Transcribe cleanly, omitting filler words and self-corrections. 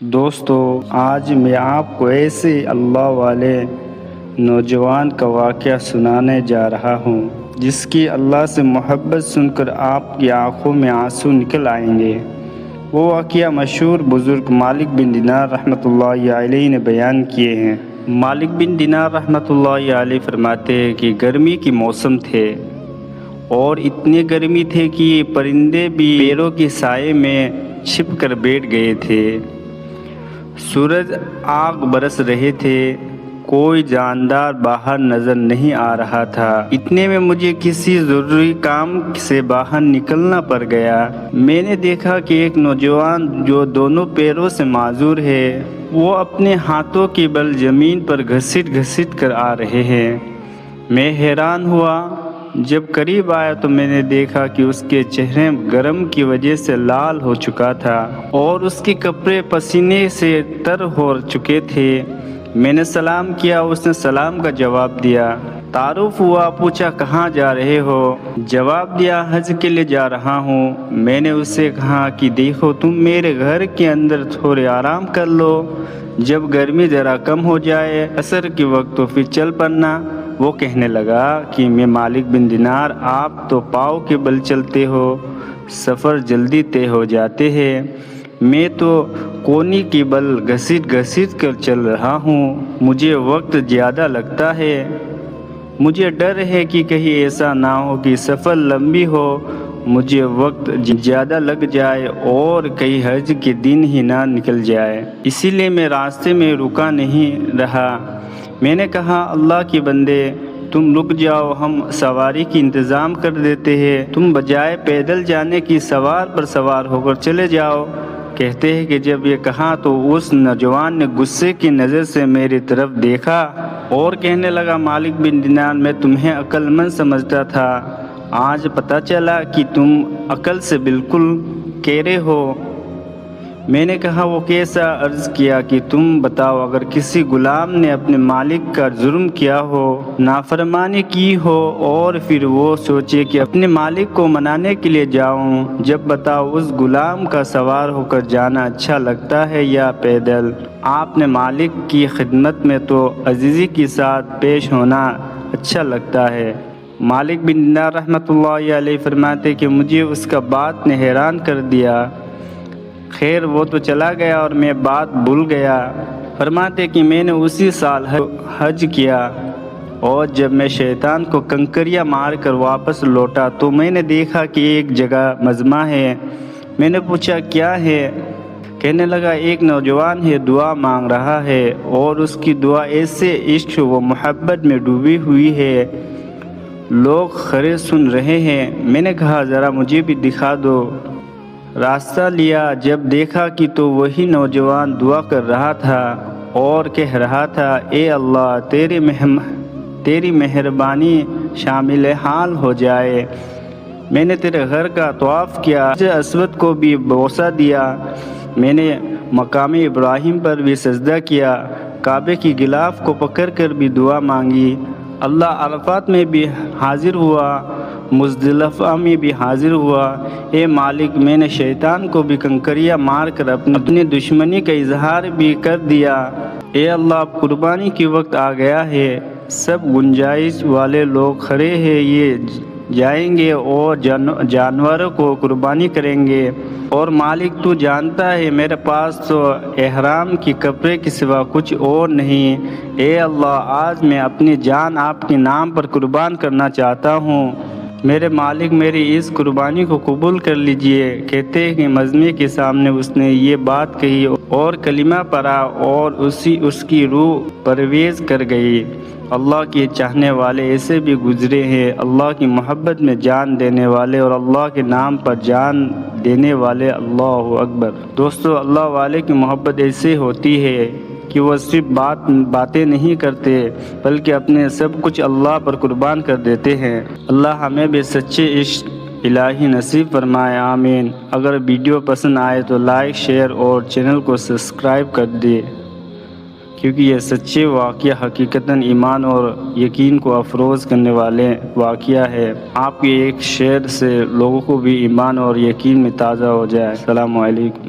دوستو، آج میں آپ کو ایسے اللہ والے نوجوان کا واقعہ سنانے جا رہا ہوں جس کی اللہ سے محبت سن کر آپ کی آنکھوں میں آنسو نکل آئیں گے۔ وہ واقعہ مشہور بزرگ مالک بن دینار رحمۃ اللہ علیہ نے بیان کیے ہیں۔ مالک بن دینار رحمۃ اللہ علیہ فرماتے ہیں کہ گرمی کی موسم تھے اور اتنی گرمی تھے کہ پرندے بھی پیڑوں کے سائے میں چھپ کر بیٹھ گئے تھے۔ سورج آگ برس رہے تھے، کوئی جاندار باہر نظر نہیں آ رہا تھا۔ اتنے میں مجھے کسی ضروری کام سے باہر نکلنا پڑ گیا۔ میں نے دیکھا کہ ایک نوجوان جو دونوں پیروں سے معذور ہے، وہ اپنے ہاتھوں کے بل زمین پر گھسٹ کر آ رہے ہیں۔ میں حیران ہوا۔ جب قریب آیا تو میں نے دیکھا کہ اس کے چہرے گرم کی وجہ سے لال ہو چکا تھا اور اس کے کپڑے پسینے سے تر ہو چکے تھے۔ میں نے سلام کیا، اس نے سلام کا جواب دیا۔ تعارف ہوا، پوچھا کہاں جا رہے ہو؟ جواب دیا حج کے لیے جا رہا ہوں۔ میں نے اس سے کہا کہ دیکھو، تم میرے گھر کے اندر تھوڑے آرام کر لو، جب گرمی ذرا کم ہو جائے عصر کے وقت تو پھر چل پڑنا۔ وہ کہنے لگا کہ میں مالک بن دینار، آپ تو پاؤں کے بل چلتے ہو، سفر جلدی طے ہو جاتے ہیں، میں تو کونی کے بل گھسٹ کر چل رہا ہوں، مجھے وقت زیادہ لگتا ہے۔ مجھے ڈر ہے کہ کہیں ایسا نہ ہو کہ سفر لمبی ہو، مجھے وقت زیادہ لگ جائے اور کئی حج کے دن ہی نہ نکل جائے، اسی لیے میں راستے میں رکا نہیں رہا۔ میں نے کہا اللہ کے بندے، تم رک جاؤ، ہم سواری کی انتظام کر دیتے ہیں، تم بجائے پیدل جانے کی سوار پر سوار ہو کر چلے جاؤ۔ کہتے ہیں کہ جب یہ کہا تو اس نوجوان نے غصے کی نظر سے میری طرف دیکھا اور کہنے لگا مالک بن دینار، میں تمہیں عقل مند سمجھتا تھا، آج پتہ چلا کہ تم عقل سے بالکل کیرے ہو۔ میں نے کہا وہ کیسا؟ عرض کیا کہ تم بتاؤ، اگر کسی غلام نے اپنے مالک کا جرم کیا ہو، نافرمانی کی ہو اور پھر وہ سوچے کہ اپنے مالک کو منانے کے لیے جاؤں، جب بتاؤ اس غلام کا سوار ہو کر جانا اچھا لگتا ہے یا پیدل؟ آپ نے مالک کی خدمت میں تو عزیزی کے ساتھ پیش ہونا اچھا لگتا ہے۔ مالک بن دینار رحمۃ اللہ علیہ فرماتے کہ مجھے اس کا بات نے حیران کر دیا۔ خیر وہ تو چلا گیا اور میں بات بھول گیا۔ فرماتے کہ میں نے اسی سال حج کیا اور جب میں شیطان کو کنکریاں مار کر واپس لوٹا تو میں نے دیکھا کہ ایک جگہ مجمع ہے۔ میں نے پوچھا کیا ہے؟ کہنے لگا ایک نوجوان ہے، دعا مانگ رہا ہے اور اس کی دعا ایسے عشق و محبت میں ڈوبی ہوئی ہے، لوگ کھڑے سن رہے ہیں۔ میں نے کہا ذرا مجھے بھی دکھا دو۔ راستہ لیا، جب دیکھا کہ تو وہی نوجوان دعا کر رہا تھا اور کہہ رہا تھا اے اللہ، تیری مہربانی شامل حال ہو جائے، میں نے تیرے گھر کا طواف کیا، حجر اسود کو بھی بوسہ دیا، میں نے مقام ابراہیم پر بھی سجدہ کیا، کعبے کی غلاف کو پکڑ کر بھی دعا مانگی، اللہ عرفات میں بھی حاضر ہوا، مزدلفہ میں بھی حاضر ہوا۔ اے مالک، میں نے شیطان کو بھی کنکریاں مار کر اپنی دشمنی کا اظہار بھی کر دیا۔ اے اللہ، اب قربانی کی وقت آ گیا ہے، سب گنجائش والے لوگ کھڑے ہیں، یہ جائیں گے اور جانوروں کو قربانی کریں گے، اور مالک تو جانتا ہے میرے پاس تو احرام کے کپڑے کے سوا کچھ اور نہیں۔ اے اللہ، آج میں اپنی جان آپ کے نام پر قربان کرنا چاہتا ہوں، میرے مالک میری اس قربانی کو قبول کر لیجئے۔ کہتے ہیں کہ مجمع کے سامنے اس نے یہ بات کہی اور کلمہ پڑھا اور اس کی روح پرویز کر گئی۔ اللہ کے چاہنے والے ایسے بھی گزرے ہیں، اللہ کی محبت میں جان دینے والے اور اللہ کے نام پر جان دینے والے۔ اللہ اکبر۔ دوستو، اللہ والے کی محبت ایسے ہوتی ہے کہ وہ صرف باتیں نہیں کرتے بلکہ اپنے سب کچھ اللہ پر قربان کر دیتے ہیں۔ اللہ ہمیں بھی سچے عشق الہی نصیب فرمائے، آمین۔ اگر ویڈیو پسند آئے تو لائک، شیئر اور چینل کو سبسکرائب کر دے، کیونکہ یہ سچے واقعہ حقیقتاً ایمان اور یقین کو افروز کرنے والے واقعہ ہے۔ آپ کے ایک شیئر سے لوگوں کو بھی ایمان اور یقین میں تازہ ہو جائے۔ السلام علیکم۔